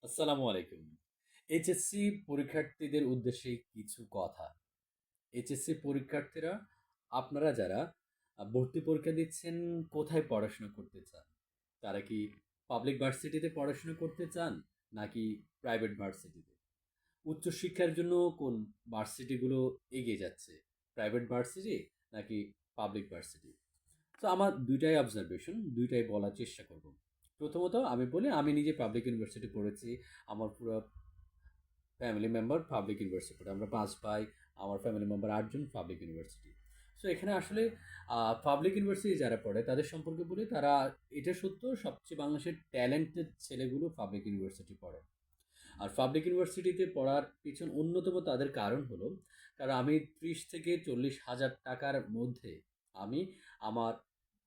আসসালামু আলাইকুম। এইচএসসি পরীক্ষার্থীদের উদ্দেশ্যে কিছু কথা। এইচএসসি পরীক্ষার্থীরা আপনারা যারা ভর্তি পরীক্ষা দিচ্ছেন, কোথায় পড়াশোনা করতে চান? তারা কি পাবলিক ভার্সিটিতে পড়াশোনা করতে চান? নাকি প্রাইভেট ভার্সিটিতে? উচ্চশিক্ষার জন্য কোন ভার্সিটিগুলো এগিয়ে যাচ্ছে? প্রাইভেট ভার্সিটি নাকি পাবলিক ভার্সিটি? তো আমার ২ টাই অবজারভেশন, ২ টাই বলার চেষ্টা করব। প্রথমত আমি বলি, আমি নিজে পাবলিক ইউনিভার্সিটি পড়েছি। আমার পুরা ফ্যামিলি মেম্বার পাবলিক ইউনিভার্সিটি পড়ে। আমরা ৫ ভাই, আমার ফ্যামিলি মেম্বার ৮ জন পাবলিক ইউনিভার্সিটি। সো এখানে আসলে পাবলিক ইউনিভার্সিটি যারা পড়ে তাদের সম্পর্কে বলি, তারা এটা সত্য সবচেয়ে বাংলাদেশের ট্যালেন্টেড ছেলেগুলো পাবলিক ইউনিভার্সিটি পড়ে। আর পাবলিক ইউনিভার্সিটিতে পড়ার পিছন অন্যতম তাদের কারণ হলো, কারণ আমি ৩০ থেকে ৪০,০০০ টাকার মধ্যে আমি আমার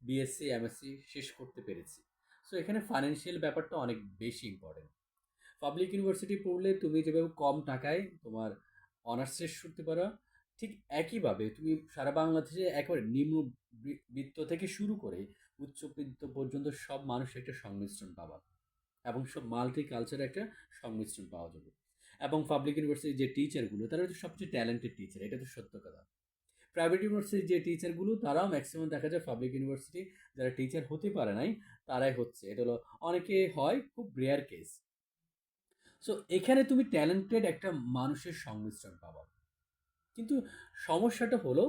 বিএসসি, এমএসসি শেষ করতে পেরেছি। সো এখানে ফাইন্যান্সিয়াল ব্যাপারটা অনেক বেশি ইম্পর্টেন্ট। পাবলিক ইউনিভার্সিটি পড়লে তুমি যেভাবে কম টাকায় তোমার অনার্স শেষ করতে পারো, ঠিক একইভাবে তুমি সারা বাংলাদেশে একেবারে নিম্ন বিত্ত থেকে শুরু করে উচ্চবিত্ত পর্যন্ত সব মানুষের একটা সংমিশ্রণ পাবা, এবং সব মাল্টি কালচার একটা সংমিশ্রণ পাওয়া যাবে। এবং পাবলিক ইউনিভার্সিটির যে টিচারগুলো তারা হচ্ছে সবচেয়ে ট্যালেন্টেড টিচার, এটা তো সত্য কথা। প্রাইভেট ইউনিভার্সিটির যে টিচারগুলো তারাও ম্যাক্সিমাম দেখা যায় পাবলিক ইউনিভার্সিটি যারা টিচার হতে পারে নাই তারাই হচ্ছে, এটা হলো অনেকে হয়, খুব রেয়ার কেস। সো এখানে তুমি ট্যালেন্টেড একটা মানুষের সংমিশ্রণ পাবা। কিন্তু সমস্যাটা হলো,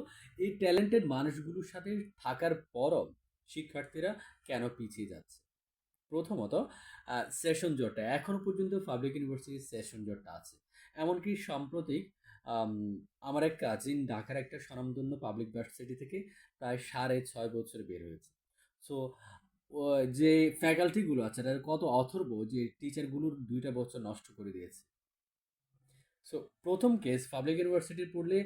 এই ট্যালেন্টেড মানুষগুলোর সাথে থাকার পরও শিক্ষার্থীরা কেন পিছিয়ে যাচ্ছে? প্রথমত, সেশন জটটা এখনো পর্যন্ত পাবলিক ইউনিভার্সিটির সেশন জটটা আছে। এমনকি সাম্প্রতিক আম আমার এক কাজিন ঢাকার একটা স্বনামধন্য পাবলিক ভার্সিটি থেকে প্রায় ৬.৫ বছর বের হয়েছে। সো ও যে ফ্যাকাল্টিগুলো আছে তাদের কত অথর্ব যে টিচারগুলোর ২ টা বছর নষ্ট করে দিয়েছে। সো প্রথম কেস, পাবলিক ইউনিভার্সিটি পড়লে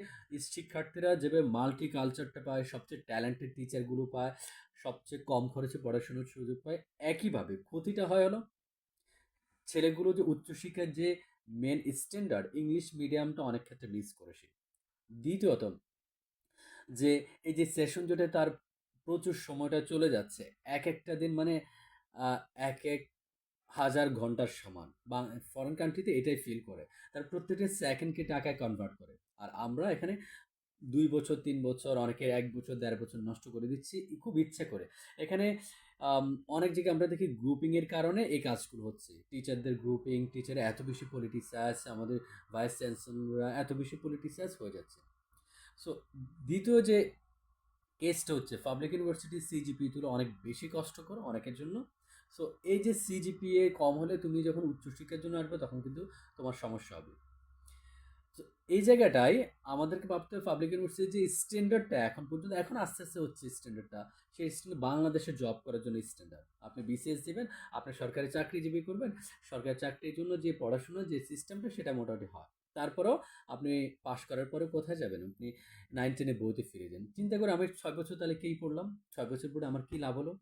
শিক্ষার্থীরা যেভাবে মাল্টি কালচারটা পায়, সবচেয়ে ট্যালেন্টেড টিচারগুলো পায়, সবচেয়ে কম খরচে পড়াশোনার সুযোগ পায়, একইভাবে ক্ষতিটা হয় হলো ছেলেগুলো যে উচ্চশিক্ষার যে মেন স্ট্যান্ডার্ড ইংলিশ মিডিয়ামটা অনেক ক্ষেত্রে মিস করে সে। দ্বিতীয়ত, যে এই যে সেশন জটে তার প্রচুর সময়টা চলে যাচ্ছে, এক একটা দিন মানে আহ, এক এক হাজার ঘন্টার সমান। বা ফরেন কান্ট্রিতে এটাই ফিল করে, তার প্রত্যেকটা সেকেন্ডকে টাকায় কনভার্ট করে। আর আমরা এখানে ২ বছর, ৩ বছর, অনেকে ১ বছর, ১.৫ বছর নষ্ট করে দিচ্ছি খুব ইচ্ছে করে। এখানে আম, অনেক জায়গায় আমরা দেখি গ্রুপিং এর কারণে এই কাজগুলো হচ্ছে। টিচারদের গ্রুপিং, টিচার এত বেশি পলিটিসাইজ, আমাদের ভাইস চ্যান্সেলররা এত বেশি পলিটিসাইজ হয়ে যাচ্ছে। সো দ্বিতীয় যে কেসটা হচ্ছে, পাবলিক ইউনিভার্সিটির সিজিপিএ তুলে অনেক বেশি কষ্টকর অনেকের জন্য। সো এই যে সিজিপিএ কম হলে তুমি যখন উচ্চশিক্ষার জন্য আসবে তখন কিন্তু তোমার সমস্যা হবে। তো এই জায়গাটায় আমাদেরকে ভাবতে হবে পাবলিক ইউনিভার্সিটির যে স্ট্যান্ডার্ডটা এখন পর্যন্ত, এখন আস্তে আস্তে হচ্ছে স্ট্যান্ডার্ডটা, সেই স্ট্যান্ডার্ড বাংলাদেশে জব করার জন্য স্ট্যান্ডার্ড। আপনি বিসিএস দিবেন, আপনি সরকারি চাকরিজীবী করবেন, সরকারি চাকরির জন্য যে পড়াশোনার যে সিস্টেমটা সেটা মোটামুটি হয়। তারপরেও আপনি পাশ করার পরে কোথায় যাবেন? আপনি 9-10 বইতে ফিরে যান। চিন্তা করে আমি ৬ বছর তাহলে কী পড়লাম? ৬ বছর পড়ে আমার কী লাভ হলো?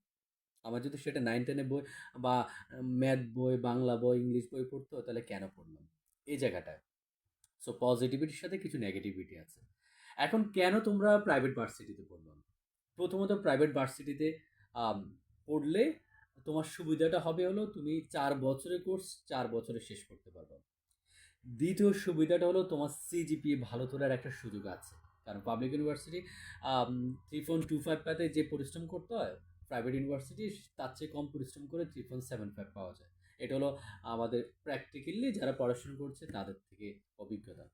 আমার যদি সেটা 9-10 বই বা ম্যাথ বই, বাংলা বই, ইংলিশ বই পড়তো, তাহলে কেন পড়লাম? এই জায়গাটায়। সো পজিটিভিটির সাথে কিছু নেগেটিভিটি আছে। এখন কেন তোমরা প্রাইভেট ভার্সিটিতে পড়লাম? প্রথমত, প্রাইভেট ভার্সিটিতে আম পড়লে তোমার সুবিধাটা হবে হলো তুমি ৪ বছরের কোর্স ৪ বছরে শেষ করতে পারবা। দ্বিতীয় সুবিধাটা হলো তোমার সিজিপিএ ভালো তোলার একটা সুযোগ আছে। কারণ পাবলিক ইউনিভার্সিটি 3.25 পেতে যে পরিশ্রম করতে হয়, প্রাইভেট ইউনিভার্সিটি তার চেয়ে কম পরিশ্রম করে 3.75 পাওয়া যায়। এটা হলো আমাদের প্র্যাকটিক্যালি যারা পড়াশোনা করছে তাদের থেকে অভিজ্ঞতা।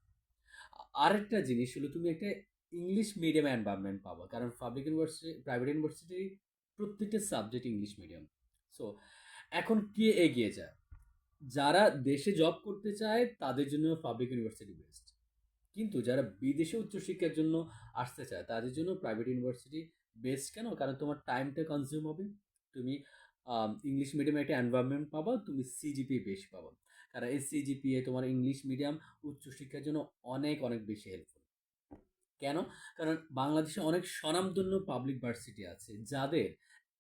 আরেকটা জিনিস হলো, তুমি একটা ইংলিশ মিডিয়াম এনভায়রনমেন্ট পাবা, কারণ পাবলিক ইউনিভার্সিটি, প্রাইভেট ইউনিভার্সিটি প্রত্যেকটা সাবজেক্ট ইংলিশ মিডিয়াম। সো এখন কে এগিয়ে যায়? যারা দেশে জব করতে চায় তাদের জন্য পাবলিক ইউনিভার্সিটি বেস্ট। কিন্তু যারা বিদেশে উচ্চশিক্ষার জন্য আসতে চায় তাদের জন্য প্রাইভেট ইউনিভার্সিটি বেস্ট। কেন? কারণ তোমার টাইমটা কনজিউম হবে, তুমি ইংলিশ মিডিয়ামে একটা এনভায়রনমেন্ট পাবা, তুমি সিজিপিএ বেশি পাবা। কারণ এই সিজিপিএ তোমার ইংলিশ মিডিয়াম উচ্চশিক্ষার জন্য অনেক অনেক বেশি হেল্পফুল। কেন? কারণ বাংলাদেশে অনেক স্বনামধন্য পাবলিক ভার্সিটি আছে যাদের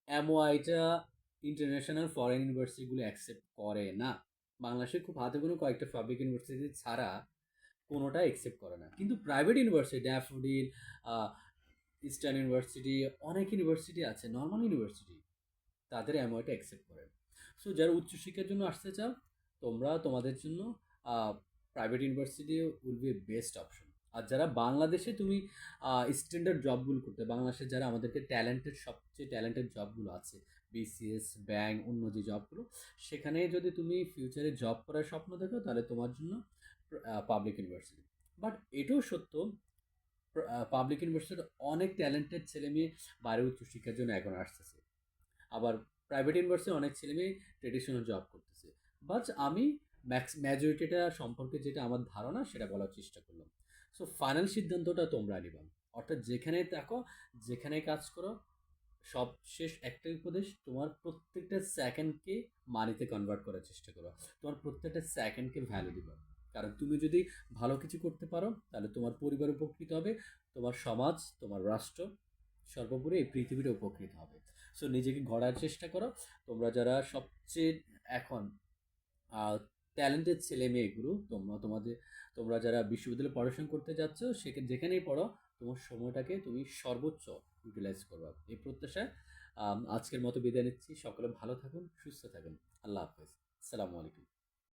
এমওআইটা ইন্টারন্যাশনাল ফরেন ইউনিভার্সিটিগুলো অ্যাকসেপ্ট করে না। বাংলাদেশে খুব হাতে গোনা কয়েকটা পাবলিক ইউনিভার্সিটি ছাড়া কোনোটা অ্যাকসেপ্ট করে না। কিন্তু private university, daffodil, eastern university, অনেক ইউনিভার্সিটি আছে, নর্মাল ইউনিভার্সিটি, তাদের এমওআইটা অ্যাকসেপ্ট করে। সো যারা উচ্চশিক্ষার জন্য আসতে চাও তোমরা তোমাদের জন্য private university will be best option. আর যারা বাংলাদেশে তুমি স্ট্যান্ডার্ড জবগুলো করতে, বাংলাদেশে যারা আমাদেরকে ট্যালেন্টেড, সবচেয়ে ট্যালেন্টেড জবগুলো আছে, বিসিএস, ব্যাংক, অন্য যে জবগুলো, সেখানে যদি তুমি ফিউচারে জব করার স্বপ্ন দেখো, তাহলে তোমার জন্য পাবলিক ইউনিভার্সিটি। বাট এটাও সত্য, পাবলিক ইউনিভার্সিটির অনেক ট্যালেন্টেড ছেলে মেয়ে বাইরে উচ্চশিক্ষার জন্য এখন আসতেছে। আবার প্রাইভেট ইউনিভার্সিটির অনেক ছেলে মেয়ে ট্রেডিশনাল জব করতেছে। বাট আমি মেজরিটিটা সম্পর্কে যেটা আমার ধারণা সেটা বলার চেষ্টা করলাম। সো ফাইনাল সিদ্ধান্তটা তোমরা নিবা। অর্থাৎ যেখানে থাকো, যেখানে কাজ করো, সবশেষ একটাই উপদেশ, তোমার প্রত্যেকটা সেকেন্ডকে মানিতে কনভার্ট করার চেষ্টা করো। তোমার প্রত্যেকটা সেকেন্ডকে ভ্যালু দিবা। কারণ তুমি যদি ভালো কিছু করতে পারো, তাহলে তোমার পরিবার উপকৃত হবে, তোমার সমাজ, তোমার রাষ্ট্র, সর্বোপরি এই পৃথিবীটা উপকৃত হবে। সো নিজেকে গড়ার চেষ্টা করো। তোমরা যারা সবচেয়ে এখন ট্যালেন্টেড ছেলে মেয়েগুলো, তোমরা যারা বিশ্ববিদ্যালয়ে পড়াশোনা করতে যাচ্ছ, যেখানেই পড়ো, তোমার সময়টাকে তুমি সর্বোচ্চ ইউটিলাইজ করবা, এই প্রত্যাশায় আজকের মতো বিদায় নিচ্ছি। সকলে ভালো থাকুন, সুস্থ থাকুন। আল্লাহ হাফেজ। আসসালামু আলাইকুম।